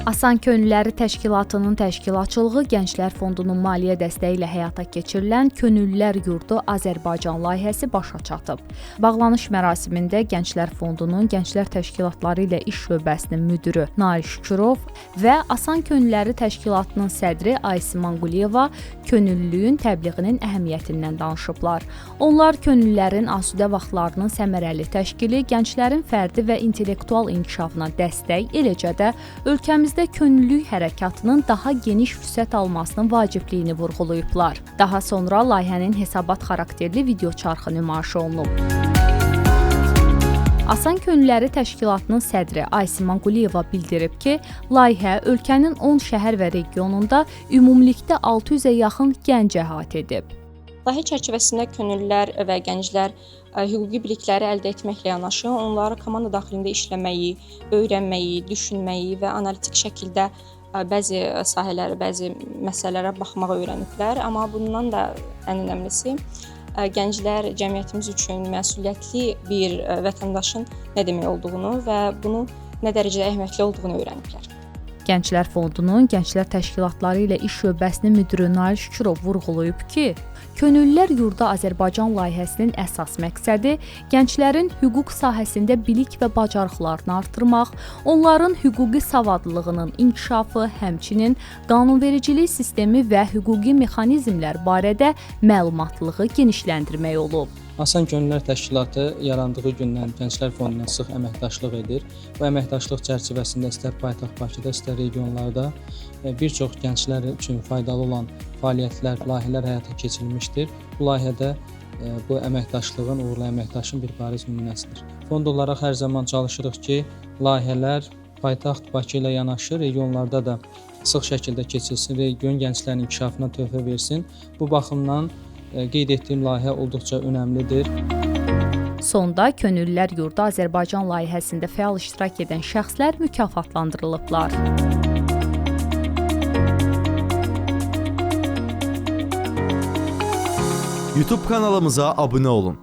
Asan Könülləri Təşkilatının təşkilatçılığı Gənclər Fondunun maliyyə dəstəyi ilə həyata keçirilən Könüllülər Yurdu Azərbaycan layihəsi başa çatıb. Bağlanış mərasimində Gənclər Fondunun Gənclər Təşkilatları ilə iş şöbəsinin müdiri Nail Şükürov və Asan Könülləri Təşkilatının sədri Aysiman Quliyeva könüllülüyün təbliğinin əhəmiyyətindən danışıblar. Onlar könüllülərin asudə vaxtlarının səmərəli təşkili, gənclərin fərdi və intellektual inkişafına dəstək, eləcə də ölkəmizdə könüllülük hərəkatının daha geniş fürsət almasının vacibliyini vurğulayıblar. Daha sonra layihənin hesabat xarakterli video çarxı nümayiş olunub. Asan Könülləri Təşkilatının sədri Aysiman Quliyeva bildirib ki, layihə ölkənin 10 şəhər və regionunda ümumilikdə 600-ə yaxın gənc əhatə edib. Layihə çərçivəsində könüllülər və gənclər hüquqi bilikləri əldə etməklə yanaşı, onları komanda daxilində işləməyi, öyrənməyi, düşünməyi və analitik şəkildə bəzi sahələrə, bəzi məsələlərə baxmağı öyrəniblər. Amma bundan da ən önəmlisi, gənclər cəmiyyətimiz üçün məsuliyyətli bir vətəndaşın nə demək olduğunu və bunu nə dərəcədə əhəmiyyətli olduğunu öyrəniblər. Gənclər Fondunun Gənclər Təşkilatları ilə iş şöbəsinin müdiri Nail Şükürov vurğulayıb ki, Könüllülər Yurdu Azərbaycan layihəsinin əsas məqsədi gənclərin hüquq sahəsində bilik və bacarıqlarını artırmaq, onların hüquqi savadlılığının inkişafı, həmçinin qanunvericilik sistemi və hüquqi mexanizmlər barədə məlumatlılığı genişləndirmək olub. Asan Könüllülər Təşkilatı yarandığı gündən Gənclər Fonduna sıx əməkdaşlıq edir. Bu əməkdaşlıq çərçivəsində istər paytaxt Bakıda, istər regionlarda bir çox gənclər üçün faydalı olan fəaliyyətlər, layihələr həyata keçirilmişdir. Bu layihədə bu əməkdaşlığın, uğurlu əməkdaşın bir bariz nümunəsidir. Fond olaraq hər zaman çalışırıq ki, layihələr paytaxt Bakı ilə yanaşı regionlarda da sıx şəkildə keçirilsin, region gənclərin inkişafına töhfə versin. Bu baxımdan qeyd etdiyim layihə olduqca önəmlidir. Sonda Könüllülər Yurdu Azərbaycan layihəsində fəal iştirak edən şəxslər mükafatlandırılıblar. YouTube kanalımıza abunə olun.